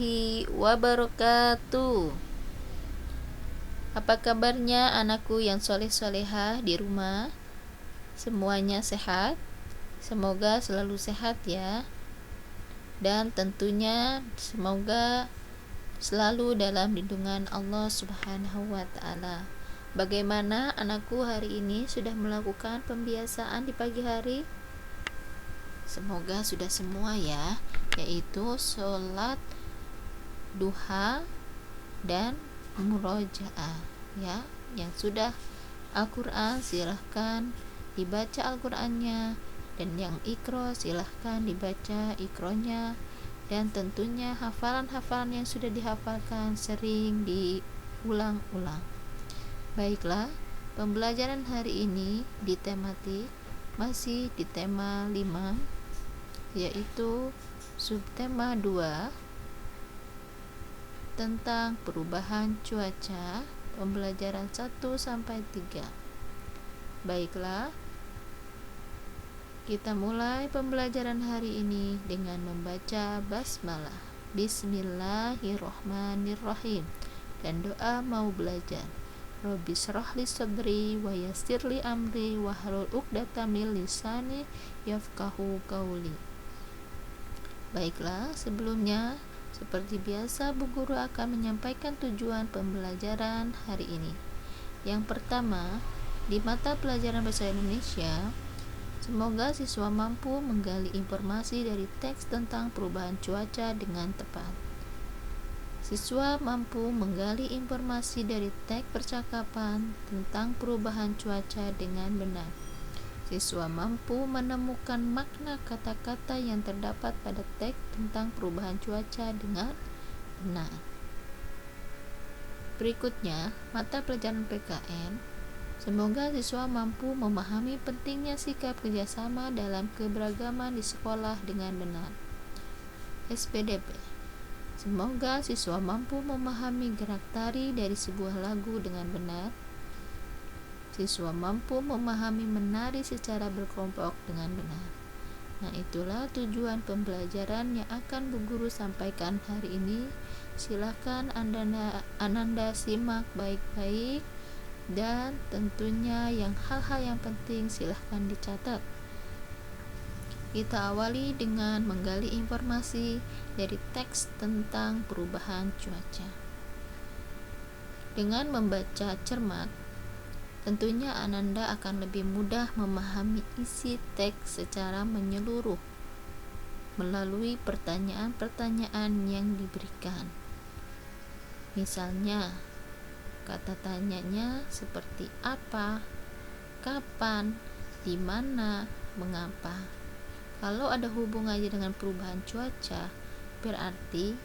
warahmatullahi wabarakatuh. Apa kabarnya anakku yang soleh-solehah di rumah? Semuanya sehat? Semoga selalu sehat ya. Dan tentunya semoga selalu dalam lindungan Allah Subhanahu wa Ta'ala. Bagaimana anakku hari ini sudah melakukan pembiasaan di pagi hari? Semoga sudah semua ya, yaitu sholat duha dan murojaah ya. Yang sudah Al-Quran silahkan dibaca Al-Qurannya, dan yang ikro silahkan dibaca ikronya, dan tentunya hafalan-hafalan yang sudah dihafalkan sering diulang-ulang. Baiklah, pembelajaran hari ini di tematik masih di tema 5, yaitu subtema 2 tentang perubahan cuaca, pembelajaran 1-3. Baiklah, kita mulai pembelajaran hari ini dengan membaca basmalah. Bismillahirrahmanirrahim. Dan doa mau belajar. Rabbi shrahli sadri wa yassirli amri wahlul 'uqdatam min lisani yafqahu qauli. Baiklah, sebelumnya seperti biasa Bu Guru akan menyampaikan tujuan pembelajaran hari ini. Yang pertama, di mata pelajaran bahasa Indonesia, semoga siswa mampu menggali informasi dari teks tentang perubahan cuaca dengan tepat. Siswa mampu menggali informasi dari teks percakapan tentang perubahan cuaca dengan benar. Siswa mampu menemukan makna kata-kata yang terdapat pada teks tentang perubahan cuaca dengan benar. Berikutnya, mata pelajaran PKN. Semoga siswa mampu memahami pentingnya sikap kerjasama dalam keberagaman di sekolah dengan benar. SPDP. Semoga siswa mampu memahami gerak tari dari sebuah lagu dengan benar. Siswa mampu memahami menari secara berkelompok dengan benar. Nah, itulah tujuan pembelajaran yang akan Bu Guru sampaikan hari ini. Silakan Ananda simak baik-baik, dan tentunya hal-hal yang penting silahkan dicatat. Kita awali dengan menggali informasi dari teks tentang perubahan cuaca. Dengan membaca cermat, tentunya Ananda akan lebih mudah memahami isi teks secara menyeluruh melalui pertanyaan-pertanyaan yang diberikan. Misalnya, kata tanyanya seperti apa, kapan, di mana, mengapa. Kalau ada hubungannya dengan perubahan cuaca, berarti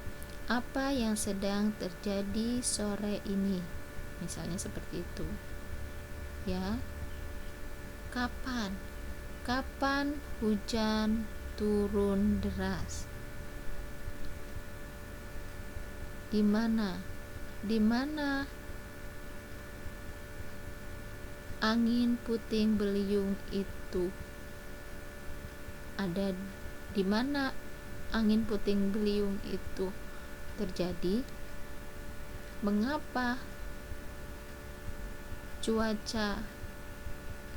apa yang sedang terjadi sore ini. Misalnya seperti itu. Ya, kapan hujan turun deras? Di mana angin puting beliung itu ada? Di mana angin puting beliung itu terjadi? Mengapa cuaca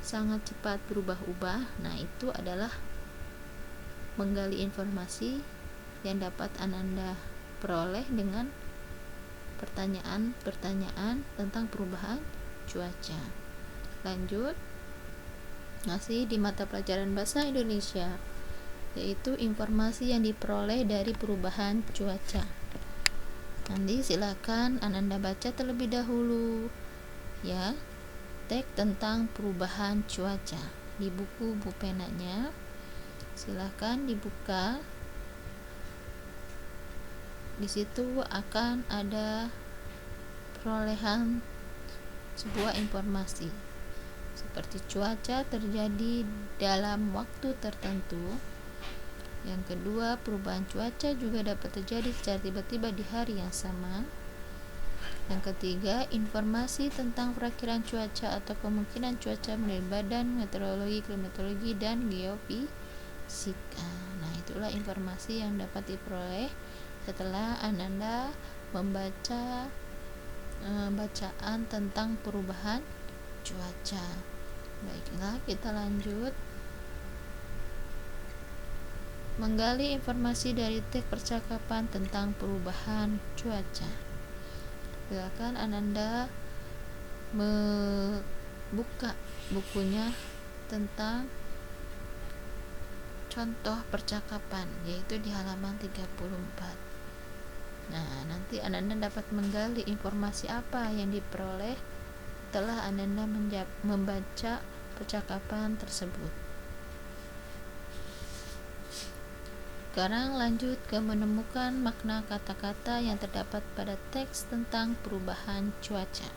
sangat cepat berubah-ubah? Nah, itu adalah menggali informasi yang dapat Ananda peroleh dengan pertanyaan-pertanyaan tentang perubahan cuaca. Lanjut, masih di mata pelajaran bahasa Indonesia, yaitu informasi yang diperoleh dari perubahan cuaca. Nanti silakan Ananda baca terlebih dahulu ya, teks tentang perubahan cuaca di buku penanya. Silahkan dibuka. Di situ akan ada perolehan sebuah informasi seperti cuaca terjadi dalam waktu tertentu. Yang kedua, perubahan cuaca juga dapat terjadi secara tiba-tiba di hari yang sama. Yang ketiga, informasi tentang perakiraan cuaca atau kemungkinan cuaca menurut Badan Meteorologi, Klimatologi, dan Geofisika. Nah, itulah informasi yang dapat diperoleh setelah Ananda membaca bacaan tentang perubahan cuaca. Baiklah, kita lanjut. Menggali informasi dari teks percakapan tentang perubahan cuaca. Silakan Ananda membuka bukunya tentang contoh percakapan, yaitu di halaman 34. Nah, nanti Ananda dapat menggali informasi apa yang diperoleh setelah Ananda membaca percakapan tersebut. Sekarang lanjut ke menemukan makna kata-kata yang terdapat pada teks tentang perubahan cuaca.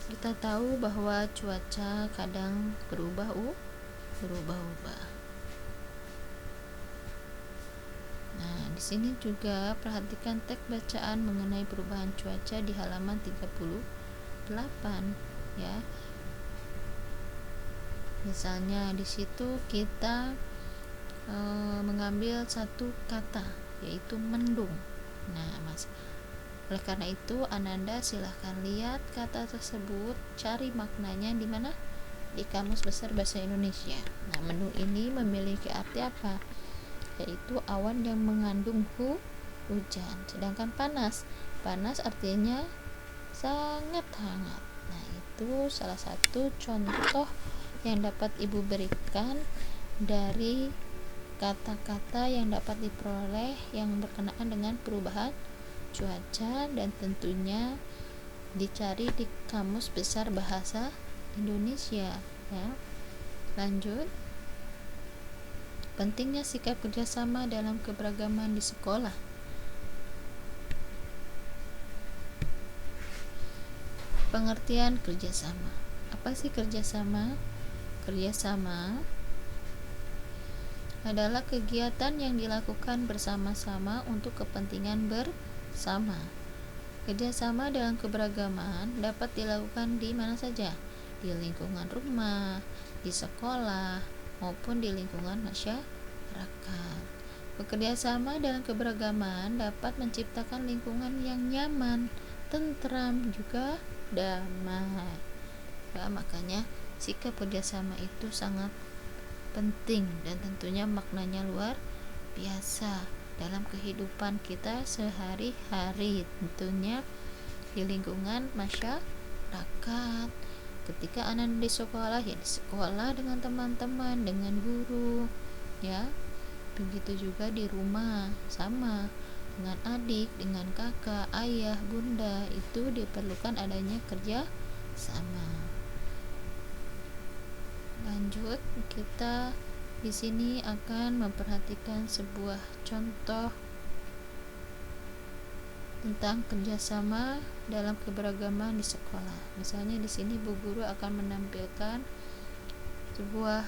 Kita tahu bahwa cuaca kadang berubah-ubah. Nah, di sini juga perhatikan teks bacaan mengenai perubahan cuaca di halaman 38 ya. Misalnya di situ kita mengambil satu kata, yaitu mendung. Nah, oleh karena itu Ananda silahkan lihat kata tersebut, cari maknanya di mana? Di Kamus Besar Bahasa Indonesia. Nah, mendung ini memiliki arti apa? Yaitu awan yang mengandung hujan. Sedangkan panas artinya sangat hangat. Nah, itu salah satu contoh yang dapat Ibu berikan dari kata-kata yang dapat diperoleh yang berkenaan dengan perubahan cuaca, dan tentunya dicari di Kamus Besar Bahasa Indonesia ya. Lanjut. Pentingnya sikap kerjasama dalam keberagaman di sekolah. Pengertian kerjasama. Apa sih kerjasama? Kerjasama adalah kegiatan yang dilakukan bersama-sama untuk kepentingan bersama. Kerjasama dalam keberagaman dapat dilakukan di mana saja, di lingkungan rumah, di sekolah, maupun di lingkungan masyarakat. Bekerjasama dalam keberagaman dapat menciptakan lingkungan yang nyaman, tentram, juga damai. Ya, makanya sikap kerjasama itu sangat penting dan tentunya maknanya luar biasa dalam kehidupan kita sehari-hari, tentunya di lingkungan masyarakat. Ketika anak di sekolah, ya di sekolah dengan teman-teman, dengan guru ya. Begitu juga di rumah, sama dengan adik, dengan kakak, ayah, bunda, itu diperlukan adanya kerja sama. Lanjut, kita di sini akan memperhatikan sebuah contoh tentang kerjasama dalam keberagaman di sekolah. Misalnya di sini Bu Guru akan menampilkan sebuah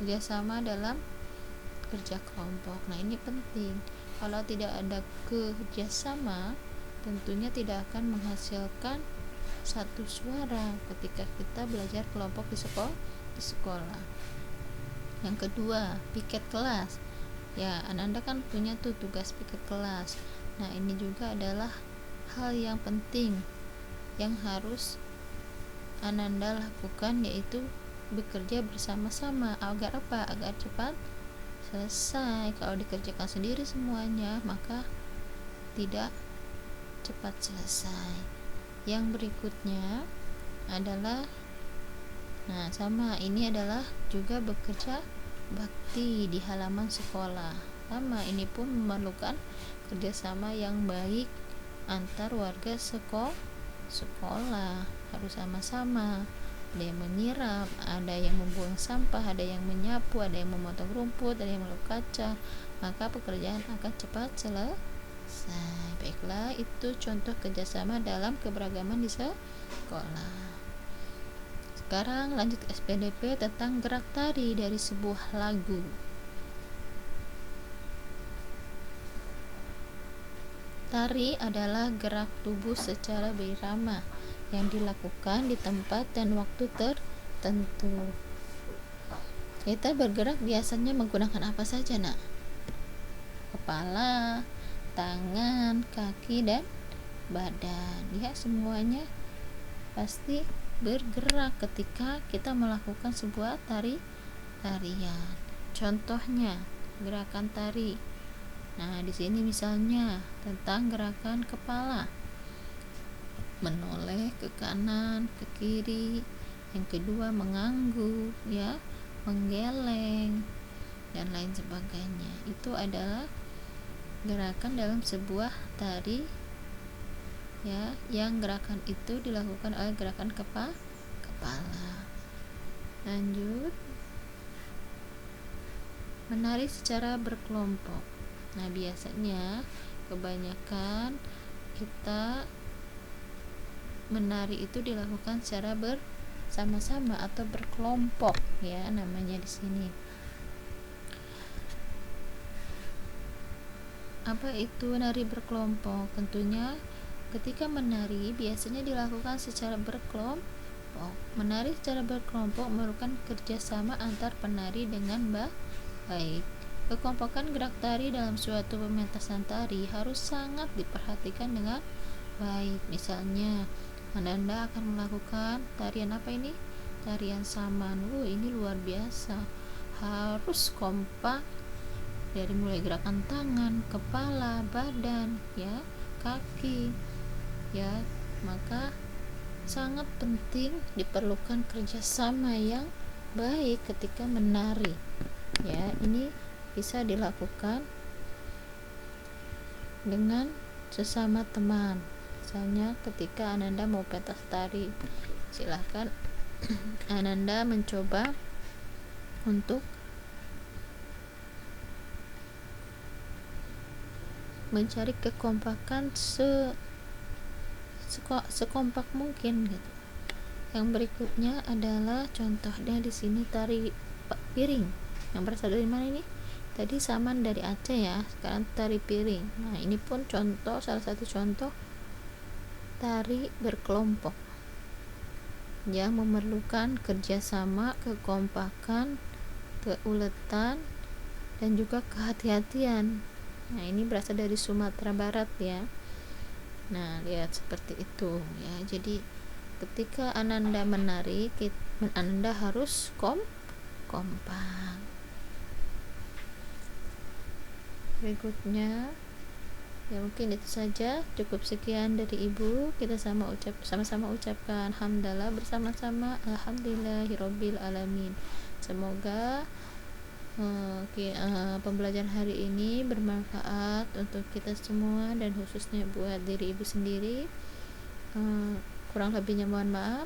kerjasama dalam kerja kelompok. Nah, ini penting. Kalau tidak ada kerjasama, tentunya tidak akan menghasilkan satu suara ketika kita belajar kelompok di sekolah. Yang kedua, piket kelas. Ya, Ananda kan punya tuh tugas piket kelas. Nah, ini juga adalah hal yang penting yang harus Ananda lakukan, yaitu bekerja bersama-sama. Agar apa? Agar cepat selesai. Kalau dikerjakan sendiri semuanya, maka tidak cepat selesai. Yang berikutnya adalah, nah sama, ini adalah juga bekerja bakti di halaman sekolah. Sama, ini pun memerlukan kerjasama yang baik antar warga sekolah. Harus sama-sama. Ada yang menyiram, ada yang membuang sampah, ada yang menyapu, ada yang memotong rumput, ada yang meluk kaca. Maka pekerjaan akan cepat selesai. Baiklah, itu contoh kerjasama dalam keberagaman di sekolah. Sekarang lanjut SPDP tentang gerak tari dari sebuah lagu. Tari adalah gerak tubuh secara berirama yang dilakukan di tempat dan waktu tertentu. Kita bergerak biasanya menggunakan apa saja, Nak? kepala, tangan, kaki, dan badan. Ya, semuanya pasti bergerak ketika kita melakukan sebuah tarian. Contohnya gerakan tari. Nah, di sini misalnya tentang gerakan kepala, menoleh ke kanan, ke kiri. Yang kedua mengangguk, ya, menggeleng, dan lain sebagainya. Itu adalah gerakan dalam sebuah tari, ya, yang gerakan itu dilakukan oleh gerakan kepala. Lanjut, menari secara berkelompok. Nah, biasanya kebanyakan kita menari itu dilakukan secara bersama-sama atau berkelompok, ya, namanya di sini. Apa itu menari berkelompok? Tentunya ketika menari biasanya dilakukan secara berkelompok. Menari secara berkelompok merupakan kerjasama antar penari dengan baik. Kekompokan gerak tari dalam suatu pementasan tari harus sangat diperhatikan dengan baik. Misalnya, Anda akan melakukan tarian apa ini? Tarian saman. Ini luar biasa. Harus kompak dari mulai gerakan tangan, kepala, badan, ya, kaki, ya. Maka sangat penting diperlukan kerjasama yang baik ketika menari, ya. Ini bisa dilakukan dengan sesama teman. Misalnya ketika Ananda mau pentas tari, silahkan Ananda mencoba untuk mencari kekompakan sekompak mungkin gitu. Yang berikutnya adalah contohnya di sini tari piring. Yang berasal dari mana ini? Tadi saman dari Aceh, ya. Sekarang tari piring. Nah, ini pun salah satu contoh tari berkelompok yang memerlukan kerjasama, kekompakan, keuletan, dan juga kehati-hatian. Nah, ini berasal dari Sumatera Barat, ya. Nah, lihat seperti itu, ya. Jadi ketika Ananda menari, Ananda harus kompak. Berikutnya, ya, mungkin itu saja. Cukup sekian dari Ibu. Kita sama-sama ucapkan hamdalah bersama-sama, alhamdulillahirabbil alamin. Semoga pembelajaran hari ini bermanfaat untuk kita semua dan khususnya buat diri Ibu sendiri. Kurang lebihnya mohon maaf.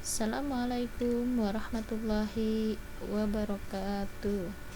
Assalamualaikum warahmatullahi wabarakatuh.